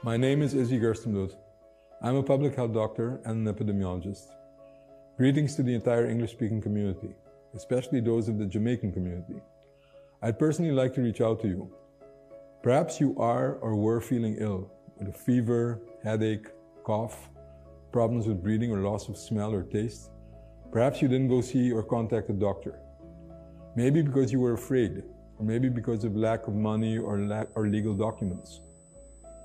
My name is Izzy Gerstenbloed. I'm a public health doctor and an epidemiologist. Greetings to the entire English-speaking community, especially those of the Jamaican community. I'd personally like to reach out to you. Perhaps you are or were feeling ill with a fever, headache, cough, problems with breathing or loss of smell or taste. Perhaps you didn't go see or contact a doctor. Maybe because you were afraid, or maybe because of lack of money or legal documents.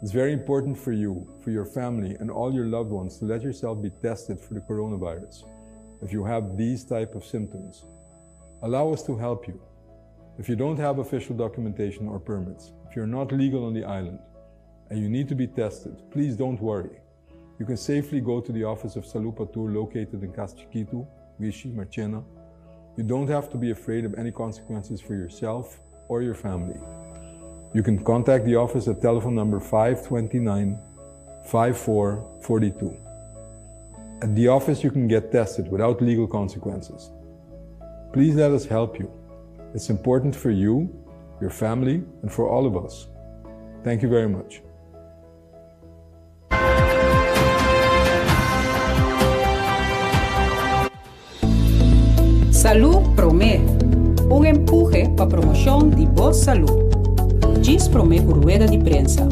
It's very important for you, for your family, and all your loved ones to let yourself be tested for the coronavirus if you have these type of symptoms. Allow us to help you. If you don't have official documentation or permits, if you're not legal on the island, and you need to be tested, please don't worry. You can safely go to the office of Salud Patur located in Casa Chiquito, Vichy, Marchena. You don't have to be afraid of any consequences for yourself or your family. You can contact the office at telephone number 529-5442. At the office you can get tested without legal consequences. Please let us help you. It's important for you, your family, and for all of us. Thank you very much. Salud Promé, un empuje para promoción de boa salud. Diz Promé por rueda de prensa.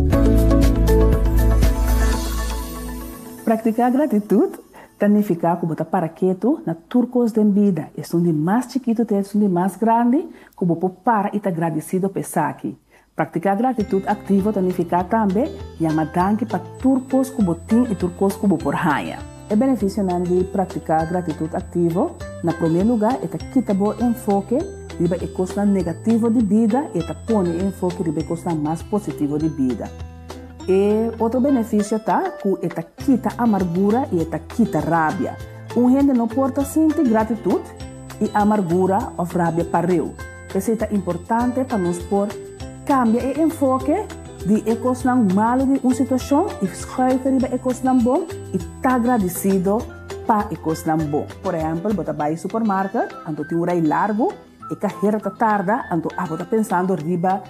Praticar gratitude significa como para quieto na turcos de vida. É onde mais chiquito é onde mais grande, como para e agradecido pensar aqui. Praticar gratitude ativo significa também chamar danke para turcos como tim e turcos como por raia. O benefício de praticar gratitude ativo, na primeiro lugar, é que bom enfoque riba e costa negativo de vida e põe enfoque riba e costa mais positivo de vida. E outro benefício tá que é quita amargura e é quita rabia. Gente não pode sentir gratitude e amargura ou rabia para eu. Isso é importante para nós por cambiar o enfoque de coisa mal de uma situação e escolher riba e coisa bom e tá agradecido para coisa bom. Por exemplo, você vai ao supermercado, então tem um horário largo e carreira tá tarda, então você pensando riba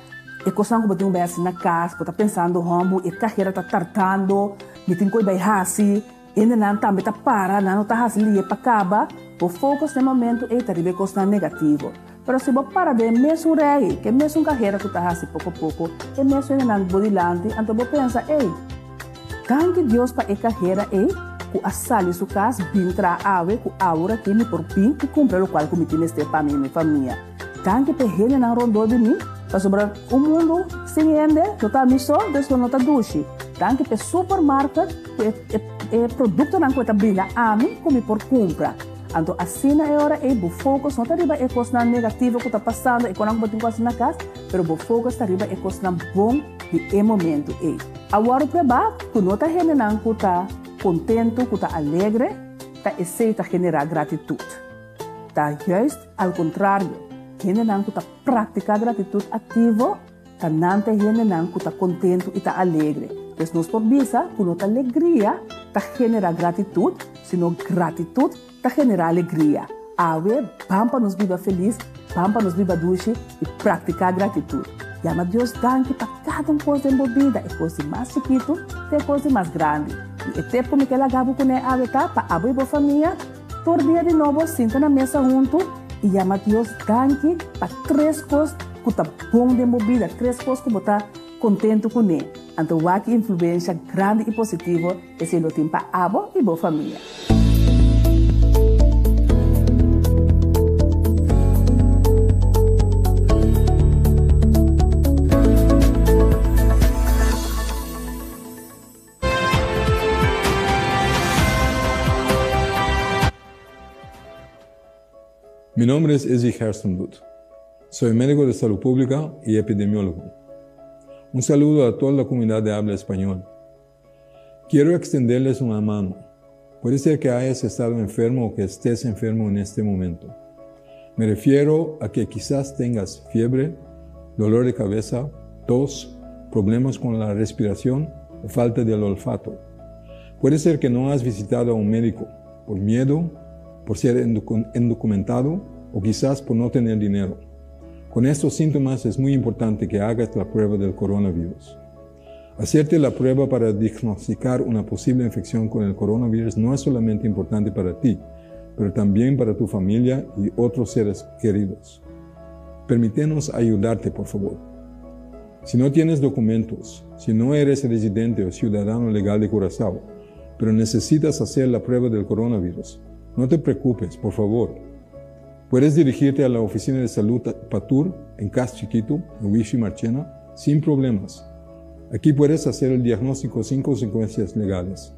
e coisa que você tem assim na casa, você pensando como e carreira tá tratando, me tem coisa bem assim, e não também tá para, não tá assim ali para acabar, o foco nesse momento é tá riba coisa negativa. Mas se você para de mesmo rei, que mesmo carreira que tá assim pouco a pouco, e mesmo não bodilante, então você pensa, ei, tanto Deus para a carreira é que a sala su casa bintra ave que aura que me por pin que cumpre o qual cometi neste para minha família. Tanto que ele não rondou de mim, para sobre o mundo sem ende, total missão, desde não tá duche. Tanto que supermercado é produto não coisa brilha a mim como por compra. Então assim na hora é o foco não tá riba é coisa negativa que tá passando e quando você tem coisa na casa, pero o foco está riba é coisa bom de momento é. Agora para que não tá rende não que tá contento, que está alegre, está aceita generar gratitude. Está justo ao contrário, gente não que está praticar gratitude ativo, está não tem gente não que está contento e está alegre. Então nós por visa que nossa alegria está generar gratitude, senão gratitude está generar alegria. Ave, vamos para nos viver feliz, vamos para nos viver doce e praticar gratitude. Chama Deus danke para cada coisa envolvida, é coisa mais chiquito, é coisa mais grande. E até como que ela acaba com a aveta para a boa família, todo dia de novo senta na mesa junto e chama Deus danke para três coisas que está bom de envolvida, três coisas que você está contente com ele. Então, o que influência grande e positiva é se ele tem para a boa família. Mi nombre es Izzy Gerstenbloed. Soy médico de salud pública y epidemiólogo. Un saludo a toda la comunidad de habla español. Quiero extenderles una mano. Puede ser que hayas estado enfermo o que estés enfermo en este momento. Me refiero a que quizás tengas fiebre, dolor de cabeza, tos, problemas con la respiración o falta del olfato. Puede ser que no has visitado a un médico por miedo, por ser indocumentado o quizás por no tener dinero. Con estos síntomas es muy importante que hagas la prueba del coronavirus. Hacerte la prueba para diagnosticar una posible infección con el coronavirus no es solamente importante para ti, pero también para tu familia y otros seres queridos. Permítenos ayudarte, por favor. Si no tienes documentos, si no eres residente o ciudadano legal de Curazao, pero necesitas hacer la prueba del coronavirus, no te preocupes, por favor. Puedes dirigirte a la Oficina de Salud Patur en Cas Chiquito, en Huichi Marchena, sin problemas. Aquí puedes hacer el diagnóstico sin consecuencias legales.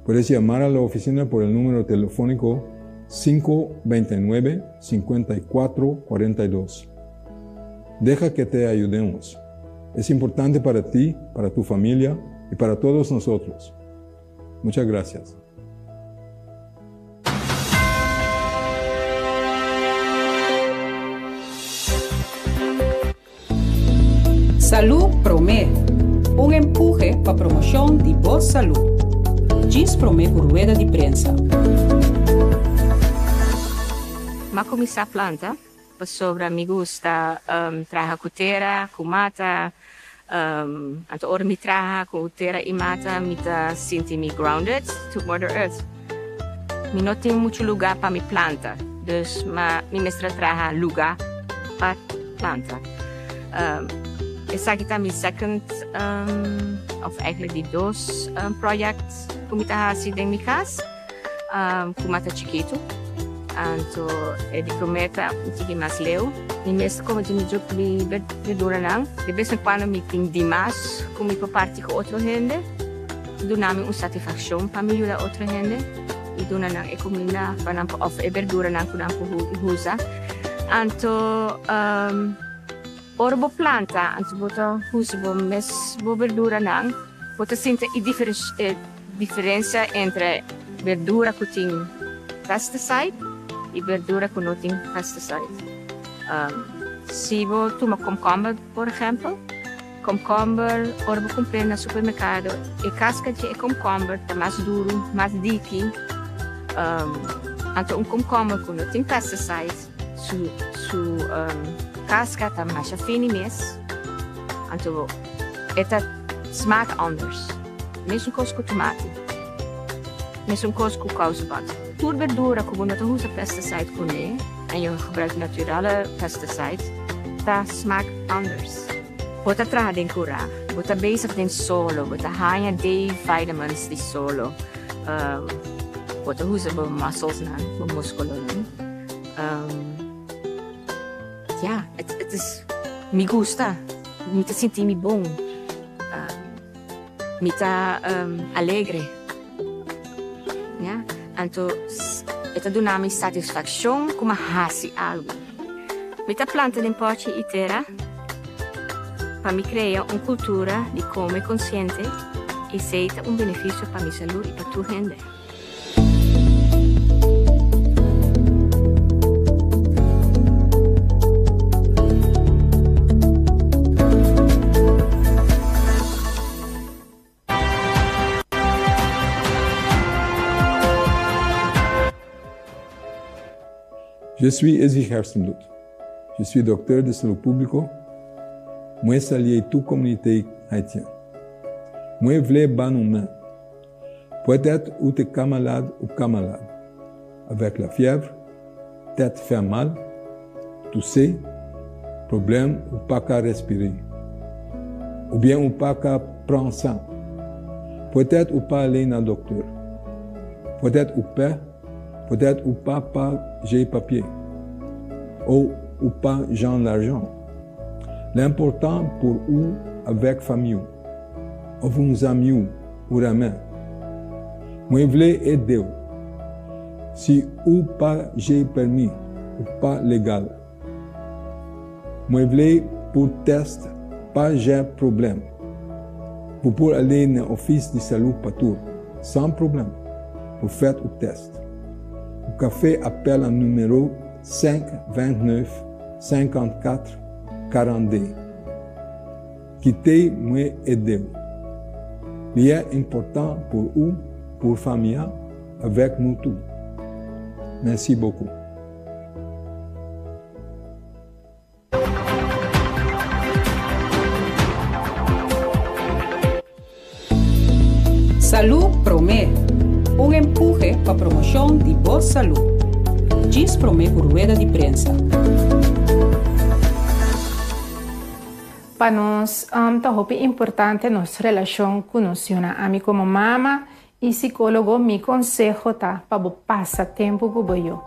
Puedes llamar a la oficina por el número telefónico 529-5442. Deja que te ayudemos. Es importante para ti, para tu familia y para todos nosotros. Muchas gracias. Salud Promé, un empuje para promoción de boa salud. Diz Promé por rueda de prensa. Ma começar a planta, sobre me gusta trabalhar com terra, com mata, anto ora me trabalhar com terra e mata, me tá sentindo me grounded to Mother Earth. Me não tenho muito lugar para me planta, dus me mestra trabalhar lugar para planta. Essa aqui tá meu second, of eigenlijk die dois project, como tá assim em minha casa, com mata chiquito. Anto di prometa untuk mas leu ni mes como de job de verdura não de vez em quando me tem demais como para partir com outra gente dá-me uma satisfação para me ajudar outra gente e dona não é comida para não of verdura não para não usa anto orbo planta anto bota usa bo mes bo verdura não bota sente a diferença entre verdura que tem pesticide e verdura que não tem pesticide. Se você toma cucumber, por exemplo, cucumber, ora você compra no supermercado, a casca de cucumber está mais duro, mais dique. Então, cucumber que não tem pesticide, sua casca está mais fina mesmo. Então, ela smaakt anders. Mesmo coisa com tomate, mesmo coisa com kousenbad. Tudo verdura que você não usa pesticide com ele, e você gebruikt naturale pesticide, dat smaakt anders. Você trabalha em curar, você bezig in solo, você ganha D-vitamins de solo, você usa para muscles, para músculo. Ja, het is, me gusta, me te senti me bom, me tá alegre. Ja? Então, esta dá-me satisfação como fazer algo. Mita planta em pote e terra para me criar uma cultura de comer consciente e ser benefício para minha saúde e para tua gente. Je suis Ezi Herstenbloed. Je suis docteur de salud público. Moi salue toute communauté haïtienne. Moi voulais ban humain. Peut-être ou t'es camarade ou camarade. Avec la fièvre, tête fait mal, tousser, problème ou pas qu'à respirer. Ou bien ou pas qu'à prendre sang. Peut-être ou pas aller dans le docteur. Peut-être ou pas j'ai papier. Ou pas j'ai l'argent. L'important pour vous avec famille, ou vos amis ou ramen. Moi voulais aider. Si ou pas j'ai permis ou pas légal. Moi voulais pour test pas j'ai problème. Vous pouvez aller dans l'office de salut Patur sans problème pour faire le test. O café appelle au numéro 529 54 42. Quittez-moi aider. Il est important pour vous, pour la famille, avec nous tous. Merci beaucoup. Salud Promé, um empurre para a promoção de boa saúde. Diz Promé por rueda de prensa. Para nós, é importante nossa relação com nós, a mim como mama e psicólogo, me consejo para passar tempo com o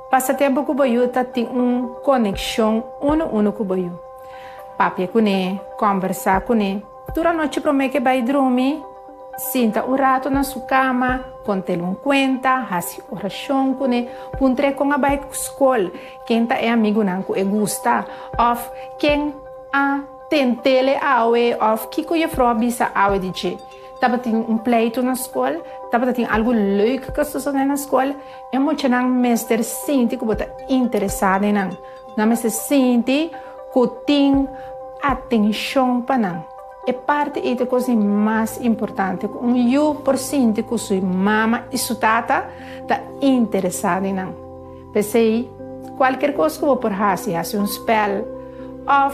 Passar tempo com o tem uma conexão uno com o Papi com ele, conversar com ele. Durante a noite, promete que vai dormir, sinta um rato na sua cama, conte-lhe conta, faça oração com ele, puntre com a vai escola, quem é amigo não que gosta, ou quem tem tele awe, ou que coisa frobisa awe de je. Tava tem pleito na escola, tava tem algo leuk que se na escola, é muito não mestre sente que você interessado em não mestre sente que tem atenção para não. É parte da coisa mais importante. Eu por sentir que sua mama e sua tata está interessada em não. Pensei, qualquer coisa que eu por fazer um spell, ou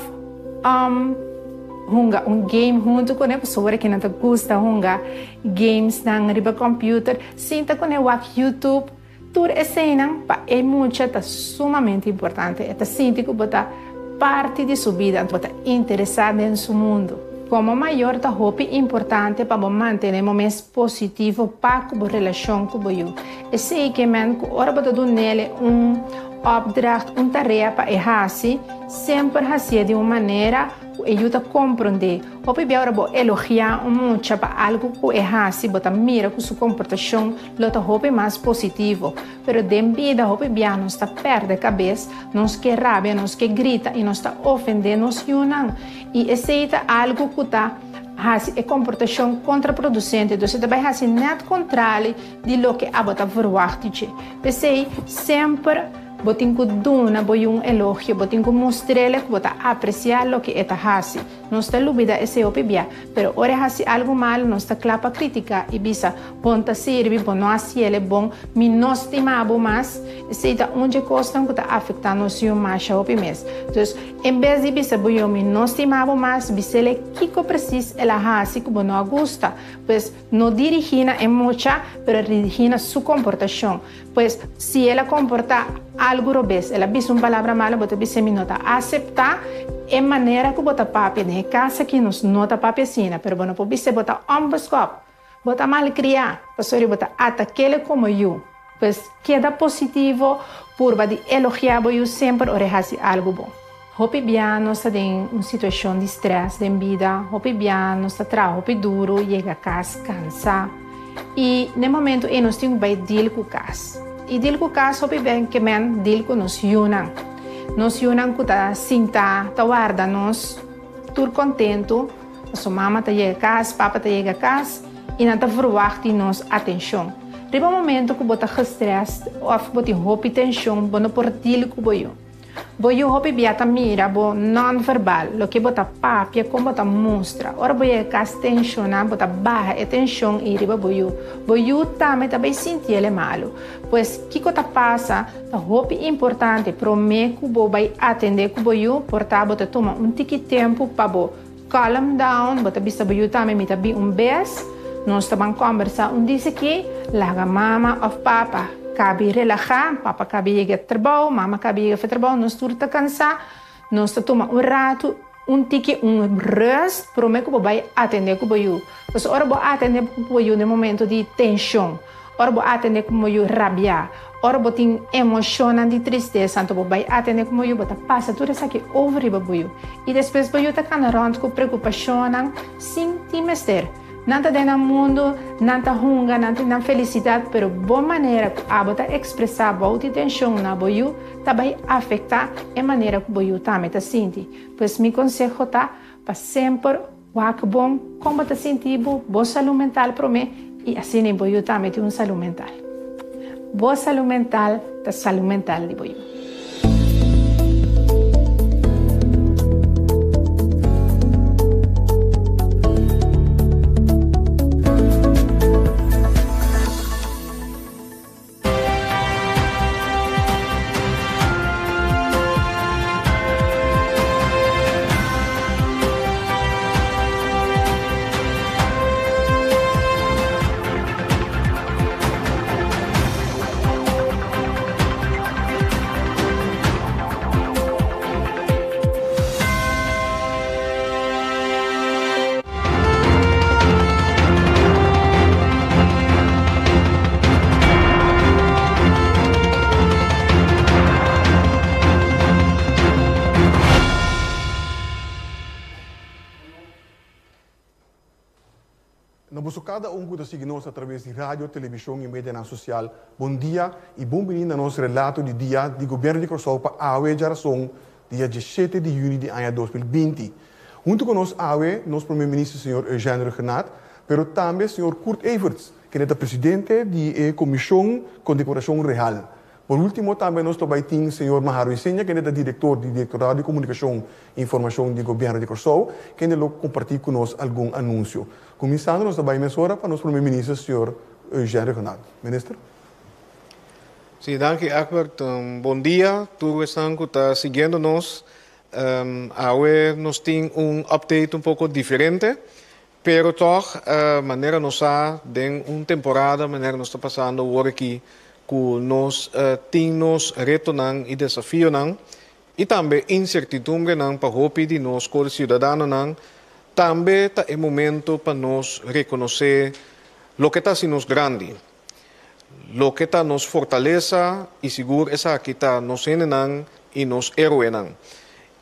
game junto com a pessoa que não gosta, games na riba computer, sinta com o YouTube, tudo essa é muito, é sumamente importante. É sentir que você parte de sua vida, você interessado em seu mundo. Como maior, é importante para manter momentos positivos para a relação com você. E sei que ora você dá nele opdracht, tarefa para fazer, sempre fazer de uma maneira que ajuda a compreender. Ou agora vou elogiar muito para algo que fazer, você mira com sua comportação, é mais positivo. Mas devido a que nós está perde a cabeça, nós que rabia, nós que grita e nós está ofendendo nos e aceita algo que está é comportação contraproducente, então você vai fazer nada contrário de lo que a bota verwacht. Pensei sempre botin ko duna boy elogio, botin ko mostrele que bota apreciar lo que eta hasi. No está lubida ese opibia, pero ore hasi algo mal, no está clapa crítica y bisa ponta sirvi, bon no así ele bon, mi no estimabo más, seita onde costan que está afectando si un macha opimes. Entonces, en vez de bisa boy mi no estimabo más, bisele kiko precis ela hasi que bon no gusta, pues no dirigina en mucha, pero dirigina su comportación. Pues si ela comporta algo robes, ela diz uma palavra mala, bota bise mi nota aceptar é maneira que bota papi, né? Casa que nos nota papi assim, pero bueno, por bise bota amboscop, bota mal criar, pastor bota ataquele como eu, pues queda positivo por de elogiar eu sempre orehasi algo bom. Hopi biano está em uma situação de estresse de vida, hopi biano está trabalho hopi duro, chega a casa cansado e no momento nós temos que deal com o caso. E deal com o caso, hopi bem que men deal com nos yunan. Nos yunan que tá sinta, tá guarda nos, tur contento, a sua mama tá chega a casa, papa tá chega a casa e não tá verwacht nos atenção. Riba momento que bota estresse, ou bota hopi tensão, bono por deal com boio. Boio hopi biata mira, bo non-verbal, lo que bota papia, como bota mostra. Ora boio cas tensiona, bota barra e tensão e riba boio. Boio também tá bem sentir ele malo. Pois, que coisa passa, tá hopi importante, promete que bo vai atender com boio, portar bota toma tiki tempo para bo calm down, bota vista boio também me tá bem bes. Nós tá conversar disse que larga mama of papa. Cabe relaxar, papa cabe ir trabalho, mama cabe ir trabalho, nós tudo tá cansado, nós tá toma rato, tiki rest, promete que vai atender com boiú. Mas ora vou atender com boiú no momento de tensão, ora vou atender com boiú rabia, ora vou ter emoção de tristeza, então vai atender com boiú, bota passa tudo isso aqui over boiú. E depois boiú tá canarando com preocupação, sem timester. Nada de no mundo, nada hunga, nada felicidade, pero boa maneira que a bota expressar boa tensão na boiú, também afetar a maneira que boiú também tá sente. Pois me conselho tá para sempre o bom, como tá sentindo, boa saúde mental para mim e assim nem boiú também tem saúde mental. Boa saúde mental, tá saúde mental de boiú. Na cada que está nos através de rádio, televisão e mídia social. Bom dia e bem-vindo a nosso relato de dia do governo de Curaçao para a AUE geração, dia 17 de junho de ano 2020. Junto conosco, a AUE, nosso primeiro-ministro, Sr. Eugênio Renat, mas também o Sr. Kurt Everts, que é o presidente da Comissão de Condecoração Real. Por último, também nós temos o Sr. Maharo Isenha, que é o diretor do Diretorado de Comunicação e Informação do Governo de Curaçao, que ele compartilha conosco algum anúncio. Começando, nós temos a hora para o nosso primeiro-ministro, o Sr. Eugênio Renat. Ministro? Sim, danke, Akbar. Bom dia. Todos que estão seguindo-nos. Hoje nós temos update pouco diferente, pero toch, maneira nós tem temporada, maneira nós está passando agora aqui, que nós temos reto e desafio e também incertidumbre para hope de nós como cidadãos também é momento para nós reconhecer o que está sendo grande, o que está nos fortaleza e seguro essa que está nos ensinando e nos heroenando.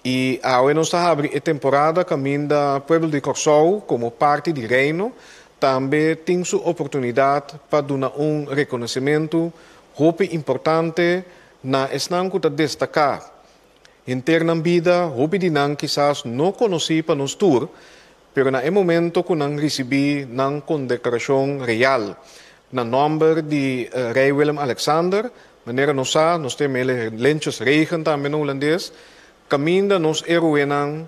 E agora nós estamos abrindo a temporada caminho do povo de Curaçao como parte do reino, também tem sua oportunidade para dar reconhecimento hope importante na esnanco de destacar. Interna vida, hope de nan quizás não conheci para nos tour, pero na momento que não recebi na condecoração real, na nome de Rei Willem Alexander, maneira nós temos lentjes regen também no holandês, caminho nos heroenan,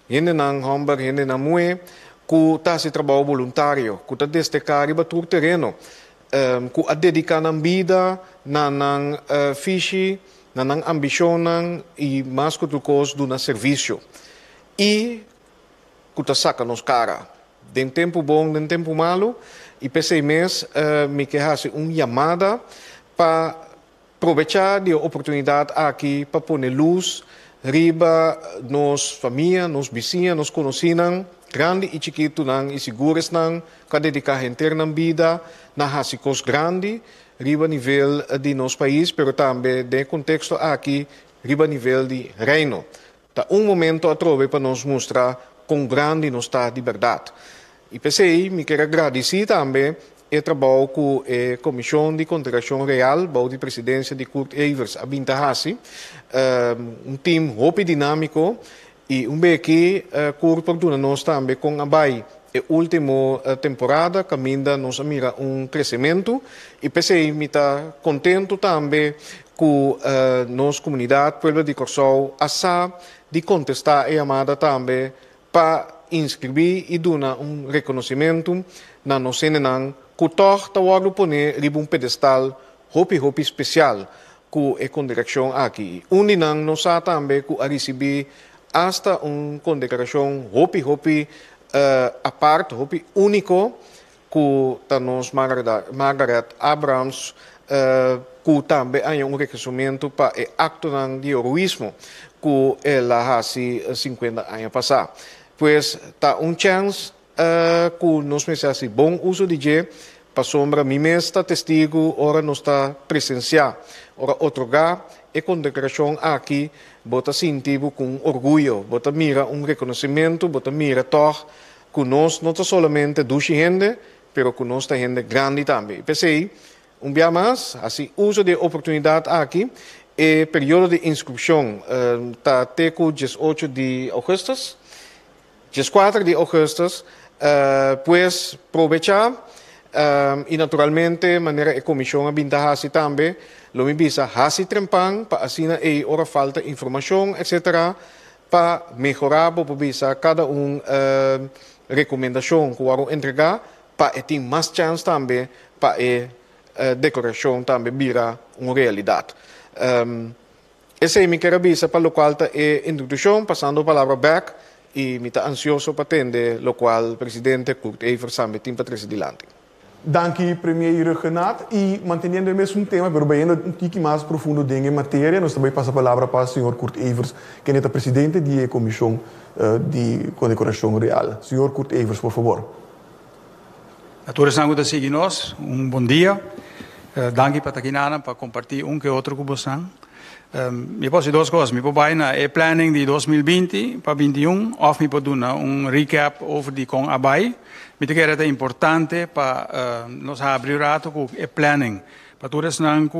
hende nang homber, hende na mue, que está se trabalho voluntário, que está destacar e batur terreno, que a dedicar na vida, na fiche, na ambição e mais que tudo do na serviço. E que está saca nos cara. Den tempo bom, den tempo malo, e pensei mês me que hace chamada para aproveitar a oportunidade aqui para pôr luz riba nos família, nos vizinhos, nos conhecidos, grande e chiquito e seguros que dedicar interna vida na hasicos grande, riba nível de nosso país, pero também de contexto aqui, riba nível de reino. Tá momento a trove para nos mostrar quão grande nos está de verdade. E pensei, me quero agradecer também o trabalho com a Comissão de Condecoração Real, da presidência de Kurt Everts, a Bintahasi, time hope dinâmico, e bem que Kurt perdona nós também com a BAI, a última temporada, caminha nos mira crescimento, e pensei, me está contente também com a nossa comunidade, povo de Curaçao, de contestar a chamada também para inscrever e dar reconhecimento na nossa enenang, que toch está agora poner pedestal hopi especial com a condecoração aqui. Uninang nos também que a receber hasta condecoração hopi a parte, hopi único, que está nos Margaret Abrams, que também há reconhecimento para o acto de heroísmo que ela faz 50 anos passados. Pois está chance que nós fazemos bom uso de dia, para sombra, mim está testigo, ora nós está presenciar, ora otorgar a condecoração aqui, bota sentido com orgulho, bota mira reconhecimento, bota mira toch, que nós não está somente duas gente, pero que nós está gente grande também. Pensei, dia mais, assim, uso de oportunidade aqui, o período de inscrição está até o 18 de agosto, 4 de agosto, pues aprovechar e naturalmente maneira a comissão abintahasi também, lo me bisa hasi trempang para assim e ora falta informação, etc. para melhorar para bisa cada recomendação que vão entregar para ter mais chance também para a decoração também virar uma realidade. Essa é a minha bisa para o qual está a introdução, passando a palavra back. E me está ansioso para atender, o qual o presidente Kurt Everts também tem para trazer adiante. Danke, Premier Renat. E mantendo o mesmo tema, mas bem um pouco mais profundo em matéria, nós também passamos a palavra para o Sr. Kurt Everts, que é o presidente da Comissão de Condecoração Real. Sr. Kurt Everts, por favor. A todos que estão seguindo, bom dia. Danke para estar aqui para compartilhar que outro com vocês. Me posso duas coisas. Me pode ir na planning de 2020 para 2021, ou me pode dar recap over die com abai. Me te quero é importante para nós abrir rato com planning. Para todos nós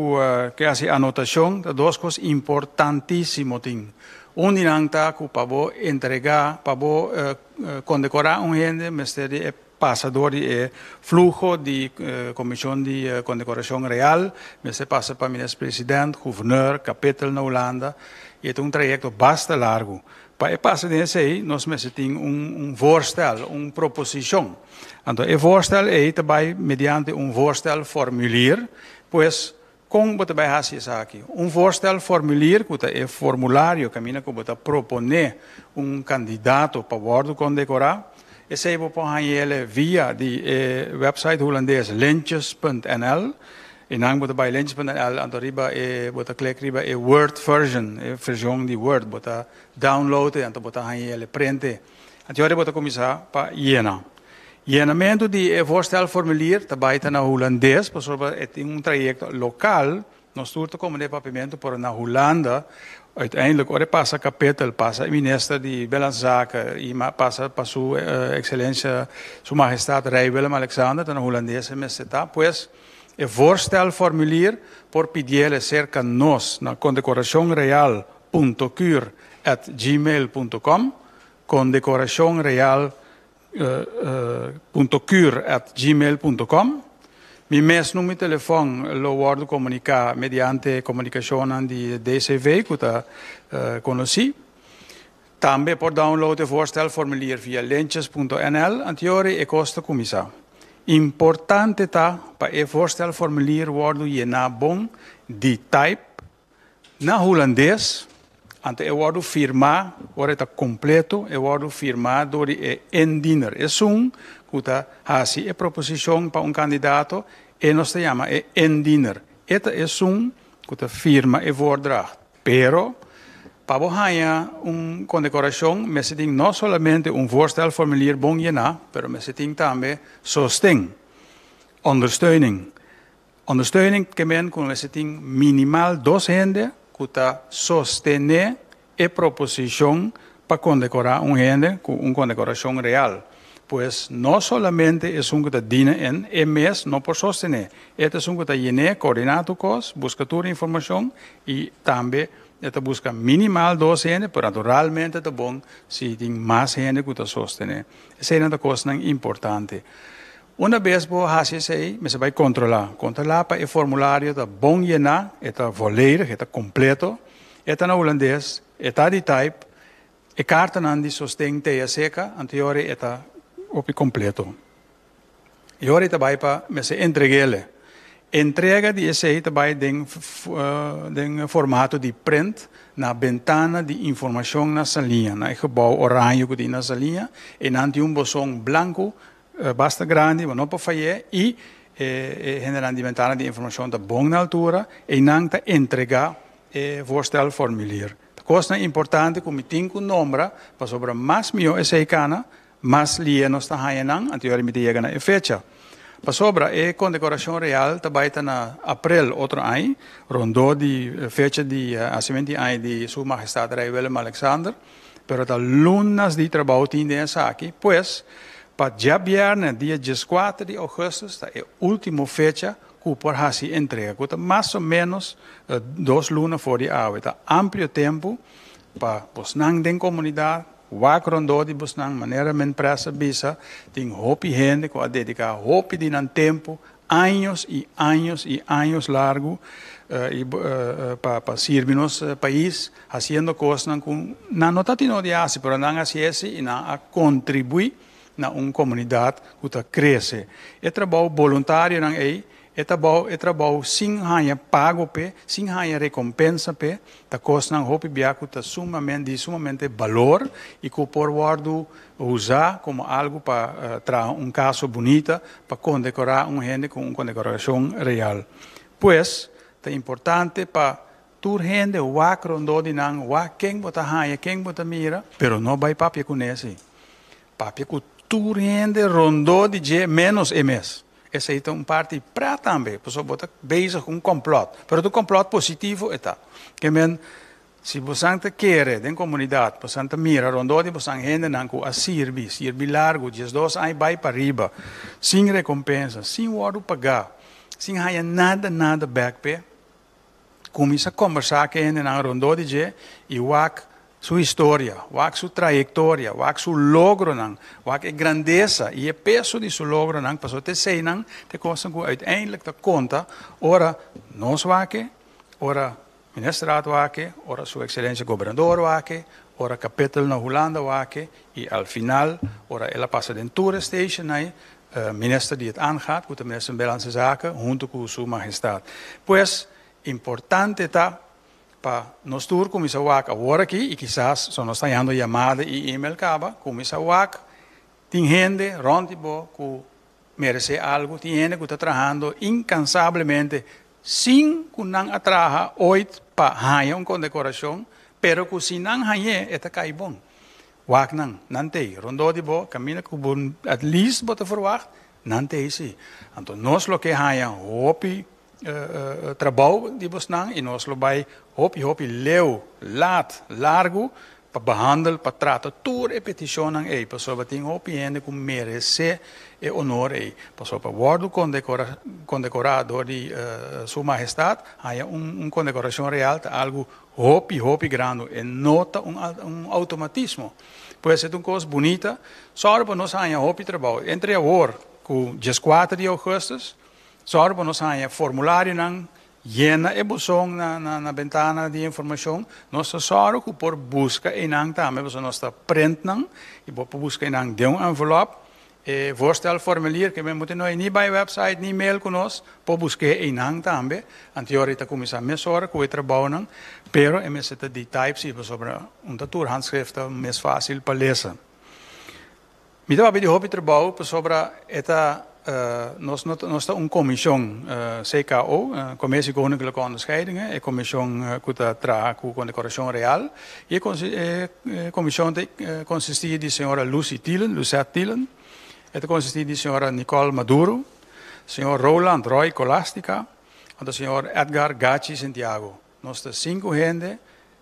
que hace anotação, duas coisas importantíssimas tem. Nang tá para entregar, para condecorar gente, mas passador de flujo de comissão de condecoração real, mas passa para ministro-presidente, governor, capítulo na Holanda, e é trajecto bastante largo. Para passar desse aí, nós temos voorstel, proposição. Então, o voorstel é também mediante voorstel formulier, pois com você vai fazer isso aqui. Voorstel formulier, que é formulário que você propõe candidato para o condecorar. Esse aí pode ele via de website holandês lentjes.nl. E dan moet bij lentjes.nl aan de riba wordt klik riba Word version, versão de Word, wordt downloaden en dan wordt ele printe. En toen wordt começar para Jena. Llenamento de voorstelformulier daarbij naar holandês, bijvoorbeeld het in traject lokaal, nos stuurt como de papimento para na Holanda. Uiteindelijk, ora passa capítulo, passa minister de Binnenlandse Zaken, passa para sua excelência, sua majestade Rei Willem-Alexander, dan Holandese meseta, pues o voorstelformulier por pedirle cerca nos na condecoracionreal.cur@gmail.com, condecoracionreal.cur@gmail.com. Mi mes número de telefone lo guardo comunicar mediante comunicação de DCV que eu conheci. Também por download o voorstelformulier via lentjes.nl. Anteriore e costa commissar. Importante tá para o voorstelformulier guardo na bom de type na holandês. Ante eu guardo firmar, ora está completo, eu guardo firmar do indiener. É que está assim a proposição para candidato e nós se chama indiener. Esta é que está firma e voordracht. Pero para ganhar condecoração, mas tem não somente voorstelformulier bom llenar, pero mas tem também sostén, ondersteuning. Ondersteuning que men com mas tem minimal 2 gente que está sostener a proposição para condecorar gente com condecoração real. Pues no solamente es que está dina en mes, no por sostener. Este es que está llenar, coordinar cosas, busca toda información y también esta busca minimal 2 gente, pero naturalmente es bom si tem más gente que está sostener. Esa es una cosa importante. Una vez vos haces ahí, me se va a controlar. Controlar para el formulario está bom llenar, está volledig, está completo, está en holandés, está de type, e carta de sostén te seca, anterior está completo. E agora também para me se entregar. Entrega de esse também tem formato de print na ventana de informação na salinha, na gebouw oranje que tem na salinha, e não tem botão branco, basta grande, mas não para fazer, e generando de ventana de informação da boa altura, e não te entregar voorstelformulier. Coisa importante que me tem que nombrar, para sobre mais meu esse cana, mas lia nos está hainan, anteriormente chega na fecha. Para sobre a condecoração real também está na abril outro ano, rondou de fecha de assimento de Sua Majestade Rei Willem-Alexander, pero está lunas de trabalho tem dessa aqui, pois para dia viernes, dia 14 de agosto, está a última fecha que por fazer entrega, que está mais ou menos 2 lunas fora de água, está amplo tempo para os não da comunidade. Wakrondo de busnang maneira empresa bisa tem hopi gente que a dedicar hopi de nan tempo anos e anos e anos largo para servir nosso país fazendo coisas com não está tendo de assim, pero não assim e não a contribuir na comunidade que está cresce. É trabalho voluntário não é trabalho sem ganhar pago sem ganhar recompensa tá coisa não hopi biaco tá sumamente valor e que por guardo usar como algo para trazer caso bonito para condecorar gente com condecoração real. Pois é importante para toda gente wakrondo de nang quem bota ganha quem bota mira, pero não vai papia com esse papia com toda gente rondou de menos mês. essa é uma parte para também, pessoa bota bezig com complot, pero o complot positivo é tá, que men se você quer den comunidade, você mira rondou de você gente não com a sirvi largo, dias dois aí vai para riba, sem recompensa, sem word pagar, sem haya nada back começa a conversar com gente na rondou de e wak sua história, wak sua trajetória, wak seu logro não, wak a grandeza e o peso de seu logro não, para te sei não, te coisa que uiteindelijk te conta, ora nós wake, ora ministraat wake, ora sua excelência governador wake, ora capítulo na Holanda wake, e al final, ora ela passa den tour station aí, minister die het aangaat, com o minister van Binnenlandse Zaken, junto com sua majestade. Pues, importante está para nós tour começar a agora aqui, e quizás só nós estamos dando chamada e e-mail caba, começar a tem gente rondibo que merece algo, tem gente que está trabalhando incansavelmente, sem que não atraja oito para ganhar uma condecoração, pero que se não ganhar, é cai bom. Wak não tem. Rondou de boa, caminha com at least bota verwacht, não tem sim. Então, nós lo que ganha, hopi trabalho de vos não, e nós lo vai hopi leu, largo, para behandelen, para tratar, toda a petição não é, para só tem hopi ainda que merece e honor é, para só para guardar condecorado de sua majestade, há condecoração real, algo hopi grande, e nota automatismo. Pode ser uma coisa bonita, só para nós há hopi trabalho. Entre agora, com 4 de agosto, só para nós há formulário não, llena e botão na ventana de informação, nós só por busca e não também, nós print não, e por busca e não de envelope, e voorstel formulier que we moeten nooit niet bij website, niet mail com nós, por buscar e não também, anterior te começar a me zorgen, que o trabalho não, pero é mais de types e sobre tour handschrift mais fácil para lezen. Me dá de hobby trabalho sobre esta nós temos comissão CKO, Commissie Koninklijke Onderscheidingen, e comissão que trabalha com condecoração real, e a comissão consistia de senhora Lucette Thielen, het consistia de senhora Nicole Maduro, senhor Roland Roy Colastica, e o senhor Edgar Gachi Santiago. Nós temos 5 gente,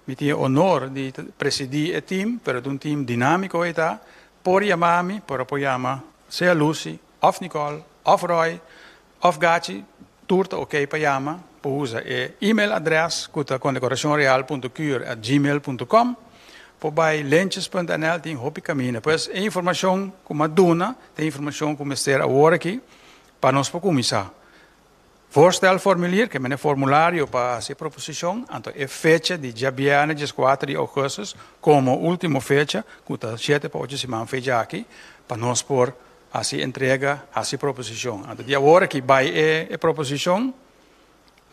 me tinha honor de presidir o time, pero um time dinâmico está, por chamar-me, por apoiar-me, seja Lucy, of Nicole, of Roy, of Gachi, turta ok para chamar, por usar e-mail-adres, condecoraçãoreal.cure@gmail.com, por bij lentjes.nl tem hopi caminho. Pois a informação que me dona, tem informação que me esteja agora aqui, para nós começar. Voorstel formulier, que é um formulário para essa proposição, então é fecha de dia 4 de agosto, como última fecha, que está 7 para 8 semanas fecha aqui, para nós por essa entrega, essa proposição. Então, de agora que vai a proposição,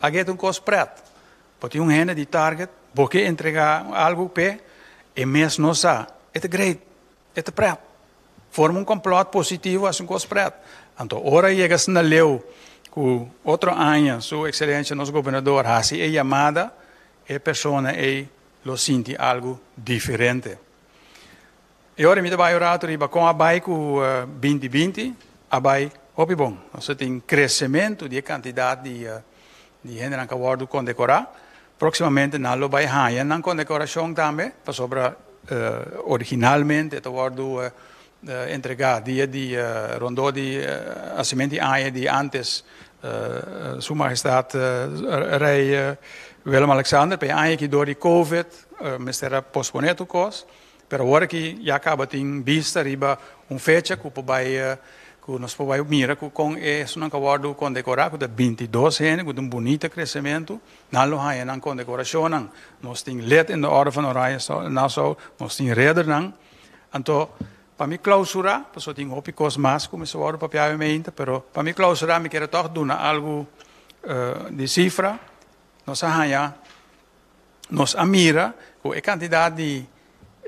a gente costa preto. Porque gente de target, porque entregar algo para e mesmo não sabe, é great, é preto. Forma complot positivo, assim coisa preto. Então, ora chega na leu, que outro ano, sua excelência, nosso governador, assim é chamada, a pessoa lo sente algo diferente. E ora me vai orar com a com 2020, a hopi bom. Nós temos crescimento de quantidade de gente que vai condecorar. Proximamente, não vai ganhar na condecoração também, para sobre originalmente, está vai entregar dia de rondou de assimenti aia de antes Sua Majestade rei Willem-Alexander, para aia que door die COVID, mister posponeto cos, pero agora que já acaba tem vista riba fecha que vai que nós podemos mirar com isso não acabado condecorar com 22 anos com bonito crescimento não há na condecoração nós tem led in de orde van Oranje nós tem reder não então para me clausurar porque tem hopi cos mais como se orde papel meinte pero para me clausurar me quero toch doen algo de cifra nós há nós mira com a quantidade de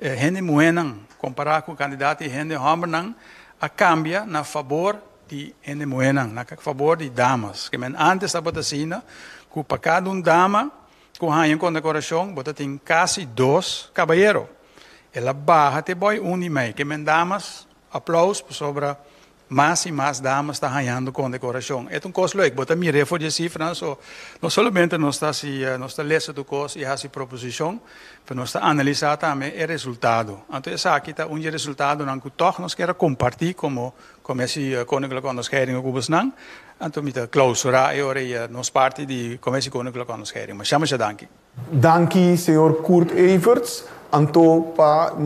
gente moenang comparar com o candidato de gente homem a cambia na favor de gente moenang na favor de damas que men antes estava assim que para cada dama que há condecoração bota tem quase 2 caballeros ela barra te boy e meio que men damas aplausos sobre más y más damas están hallando con decoración. Es un cosa leuk, pero también refugia cifras, no solamente nos está leyendo tu cosa y hace proposición, pero nos está analizando también el resultado. Entonces aquí está un resultado que toch nos quiere compartir como Commissie Koninklijke Onderscheiding Oebelsnang. Entonces met clausura e nos parte di Commissie Koninklijke Onderscheiding. Maar jammer dank. Dank senhor Kurt Everts. Anto pa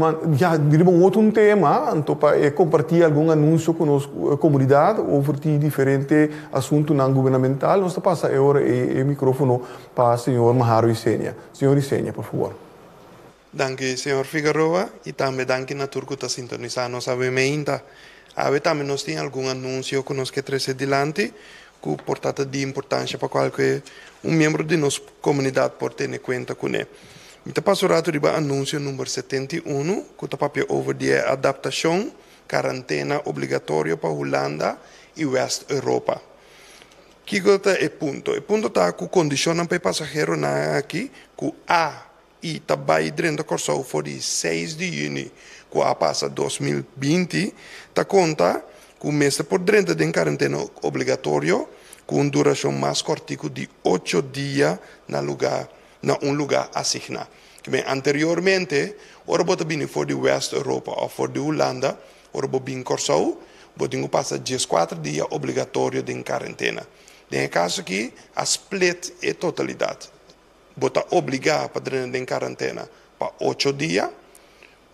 diremos outro tema, anto pa compartilhar algum anúncio com a comunidade over die diferente assunto não governamental. Nós passa agora o microfone para o senhor Maharo Isenia. Senhor Isenia, por favor. Danke, senhor Figueroa, e também danke na turco tá sintonizando nossa vemeinta. Ave também nós tem algum anúncio que nós que trazer adiante, que portata de importância para qualquer membro de nossa comunidade por ter em conta com ele. Então, passo rato riba anúncio número 71, que está papel over de adaptação, quarentena obrigatória para Holanda e West Europa. Que é o ponto? O ponto está que condiciona para passageiro na aqui, que e também dentro da corso for de 6 de junho, que a passa 2020, está conta que o mês por dentro de quarentena obrigatória, com duração mais curta de 8 dias na lugar assignado. Anteriormente, ora bota bem for de West Europa ou for de Holanda, ora bota bem Corsau, bota passa 14 dias obrigatório de quarentena. No caso aqui, a split é totalidade. Bota obrigar para dentro de quarentena para 8 dias.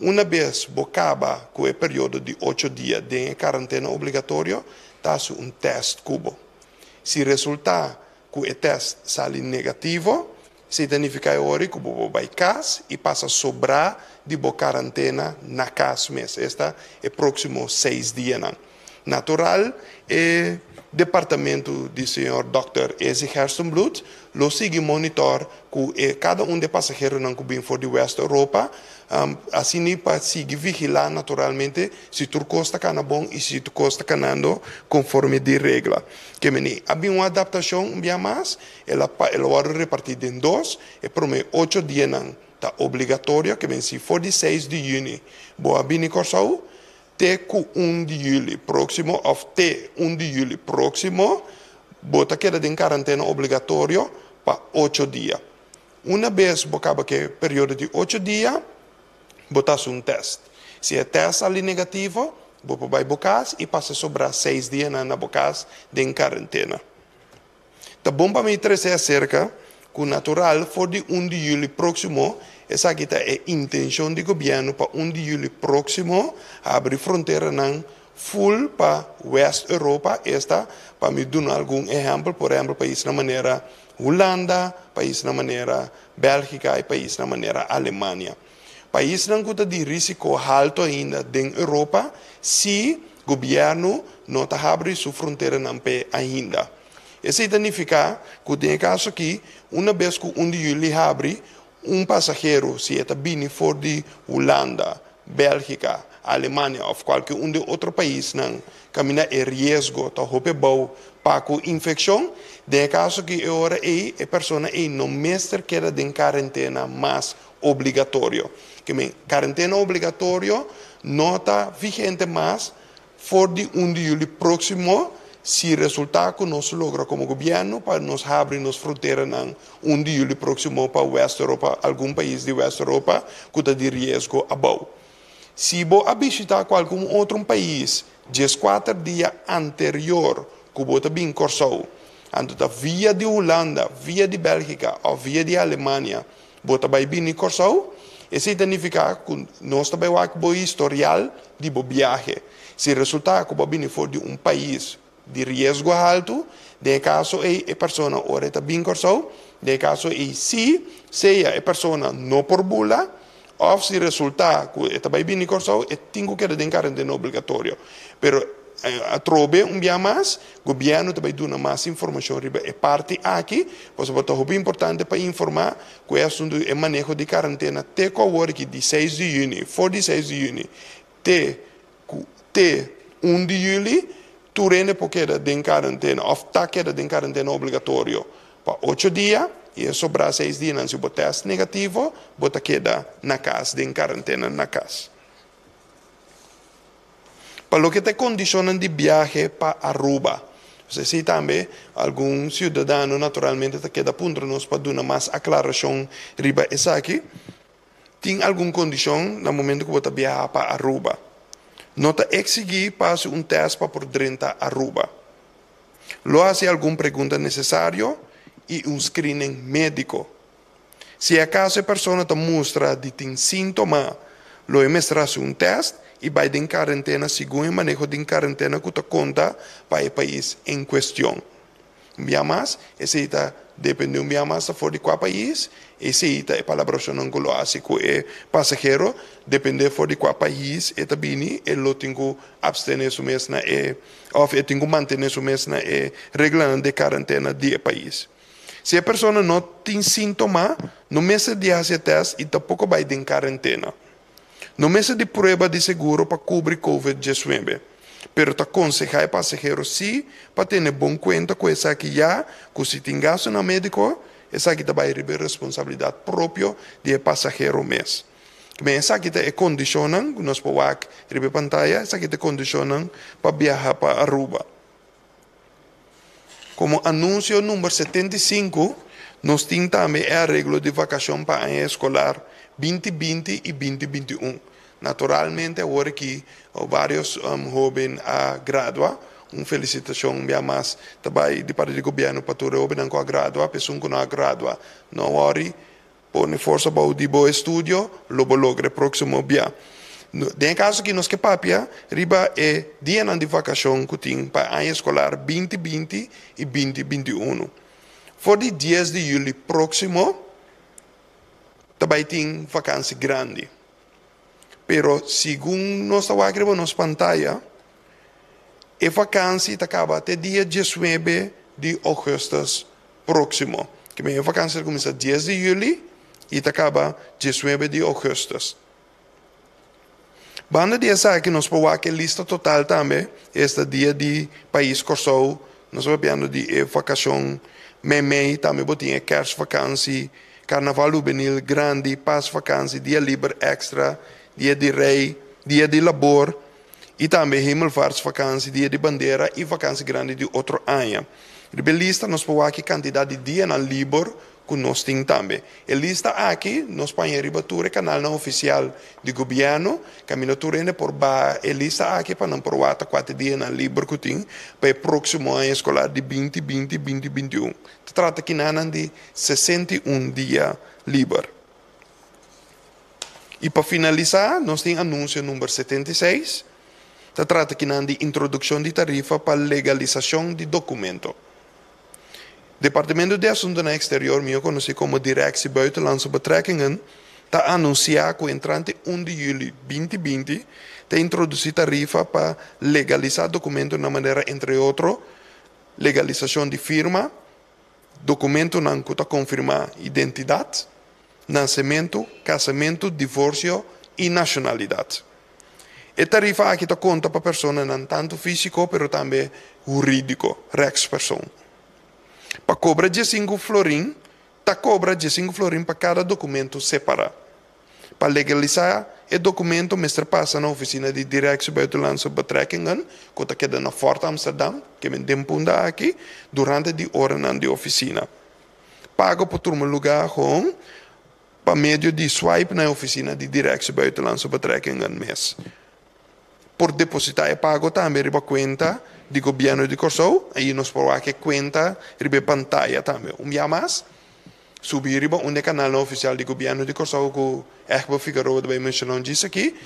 Uma vez acaba com o período de 8 dias de quarentena obrigatório, dá-se teste cubo. Se resultar que o teste sai negativo, significa ora que você vai casa e passa a sobrar de boa quarentena na casa mesmo. Esta é o próximo 6 dias. Natural, o departamento do senhor Dr. Ezi Herstenbloed lo sigue monitor que cada de passageiros que vem for de West Europa, assim para seguir vigilar naturalmente se tu costa cana bom e se tu costa canando conforme de regra. Que havia uma adaptação bem mais, ela vai repartir em 2, e para 8 dias está obrigatório, que se for de 6 de junho, boa bem corsau, até 1 de julho próximo, ou até 1 de julho próximo, bota queda em quarentena obrigatório para 8 dias. Uma vez acaba que período de 8 dias, botas teste. Se o teste ali negativo, você vai bocar e passa a sobrar 6 dias na boca de quarentena. Tá bom para me trazer acerca que o natural for de 1 de julho próximo, essa aqui é a intenção do governo para 1 de julho próximo abrir fronteira full para West Europa. Esta, para me dar algum exemplo, por exemplo, país na maneira Holanda, país na maneira Bélgica e país na maneira Alemanha. País não tem de risco alto ainda em Europa se o governo não abre sua fronteira ainda. Isso significa que, no caso aqui, uma vez que 1 de julho abre, passageiro, se está vindo for de Holanda, Bélgica, Alemanha ou qualquer de outro país, não caminha risco, está bom para a infecção, no caso que agora a pessoa não mestre queda em quarentena mais obrigatório. Que quarentena obrigatório não está vigente mais for de 1 de julho próximo, se resultar que nós logra como governo para nos abrir nas fronteiras em 1 de julho próximo para West Europa, algum país de West Europa que está de risco abaixo. Se você visitar algum outro país, 14 dias anterior que você bem cursou, então via de Holanda, via de Bélgica ou via de Alemanha, você vai bem cursou, isso significa que nós também vamos ter historial de viagem. Se resultar que você for de país de risco alto, de caso a pessoa ora está bem cursou, de caso se a pessoa não por bula, ou se resultar que está bem cursou, tem que ter quarentena obrigatório. Pero trove dia mais, o governo também dá mais informação e parte aqui, pois é importante para informar que é o manejo de quarentena até o hora de 6 de junho, for de 6 de junho, até 1 de julho, tu rende por queda de quarentena, ou está queda de quarentena obrigatório para 8 dias, e sobrar 6 dias, se o teste negativo, você queda na casa, de quarentena na casa. Para lo que te condicionan de viaje para Aruba. Si también algún ciudadano naturalmente te queda punto nos para dar más aclaración riba esa aquí, tiene alguna condición en el momento que você viaja para Aruba. No te exige pase un test para por 30 Aruba. Lo hace alguna pregunta necesaria y un screening médico. Si acaso la persona te muestra de tiene síntoma, lo emestras un test y va en cuarentena según el manejo de cuarentena que te conta para el país en cuestión. Un día más, ese depende un día más de cuál país, ese es la elaboración que lo hace con el pasajero, depende de cuál país, eta viene, lo tengo abstener su mes na o tengo mantener su mes na regla de cuarentena del país. Si la persona no tiene síntoma, no me se de hacer test y tampoco va en cuarentena. No me se de prueba de seguro para cubrir COVID-19. Pero te aconseja al pasajero sí, para tener buen cuenta con esa que ya, que si tiene gasto en el médico, esa que te va a recibir responsabilidad propia del pasajero mes. Esa que te condicionan, nos podemos ver en pantalla, esa que te condicionan para viajar para Aruba. Como anuncio número 75, nos tiene también el arreglo de vacación para año escolar 2020 y 2021. Naturalmente, ahora que varios jóvenes a graduar, uma felicitação bem mais também de parte do governo para todo o governo que gradua, pessoa que não gradua, não worry, põe força para o bom estudo, logo logre próximo dia. Em caso que nós que papia, riba é dia de vacação que tem para ano escolar 2020 e 2021. For de 10 de julho próximo, também tem vacância grande. Pero segundo nós estamos na pantalla, a vacância acaba até dia 19 de agosto próximo. Que a vacância começa 10 de julho e acaba 19 de agosto. Banda de essa que nós podemos ver a lista total também, este dia de país Corsou, nós vamos ver de vacação, meme, também botinha kerstvakantie, carnaval juvenil grande, pasvakantie, dia livre extra, dia de rei, dia de labor, e também hemelvaartsvakantie, dia de bandeira e vakantie grande de outro ano. De lista nós podemos ver a quantidade de dia na libor que nós temos também. A lista aqui, nós podemos canal não oficial do governo, caminho ainda por baixo, a lista aqui para não provar 4 dias na libor que tem, para o próximo ano escolar de 2020 e 2021. Se trata aqui de 61 dias libor. E para finalizar, nós temos anúncio número 76, se trata aqui de introdução de tarifa para legalização de documento. Departamento de Assuntos Exterior, meu conhecido como Directie Buitenlandse Betrekkingen, está anunciado que entrante 1 de julho 2020 está introduzir tarifa para legalizar documentos de maneira, entre outros, legalização de firma, documento que está confirmar identidade, nascimento, casamento, divórcio e nacionalidade. A tarifa aqui está conta para pessoas não tanto físico, mas também jurídico, rechtspersoon. Para cobrar 15 florin, está cobra 15 florin para cada documento separado. Para legalizar o documento, mestre passa na oficina de Directie Buitenlandse Betrekkingen, que está quedando na Fort Amsterdam, que me dempunda aqui, durante a hora na oficina. Paga por turma lugar com, para meio de swipe na oficina de Directie Buitenlandse Betrekkingen mês. Por depositar e pago também riba conta do governo de Corsou, aí nós podemos que conta riba pantalla também. Dia mais, subir riba canal oficial do governo de Corsou que Egbo Figueroa também mencionou disso aqui,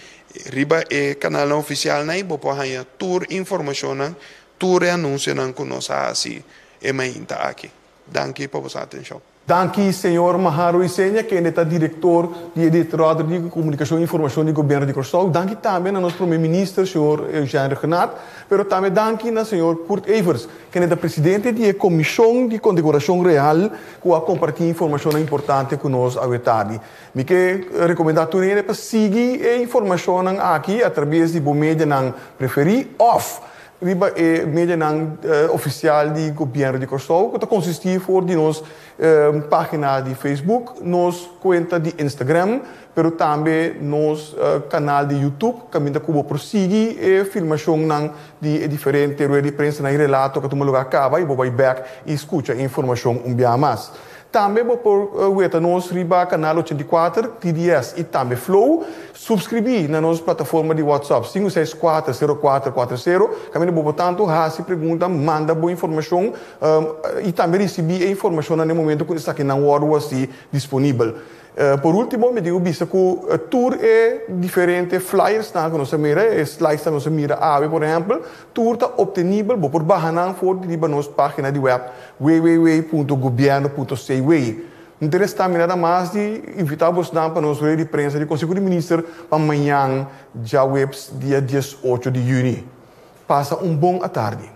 riba canal oficial aí, pode ganhar tour informação, tour anúncio que nós assim é mais aqui. Danke por vossa atenção. Danke, senhor Maharo Isenha, que é diretor do Editorado de Comunicação e Informação do Governo de Corsou. Danke também ao nosso primeiro-ministro, senhor Eugênio Renat, mas também danke ao senhor Kurt Evers, que é presidente da Comissão de Condecoração Real, que a compartilhar informação importante conosco a tarde. Me que recomendar para seguir a informação aqui através de bomedia não preferir off. riba media oficial do governo de Curaçao, que consiste por de nos página de Facebook, nos conta de Instagram, pero também nos canal de YouTube, que ainda como prossegue filmação de diferente ruas de prensa na relato que tu lugar acaba e vai back e escuta informação dia mais. Também vou por nos riba canal 84, TDS e também Flow. Subscrever na nossa plataforma de WhatsApp 5640440. Também vou tanto se pergunta, manda boa informação e também receber a informação no momento que está aqui na hora assim disponível. Por último, me digo que o tour é diferente, flyers na nossa mira, slides na nossa mira AVE, por exemplo, tour está obtenível por baixar for de nossa página de web www.governo.cw. Interesse também nada mais de invitar você para nossa rede de prensa de Conselho de Ministros para amanhã, dia webs, dia 18 de junho. Passa bom tarde.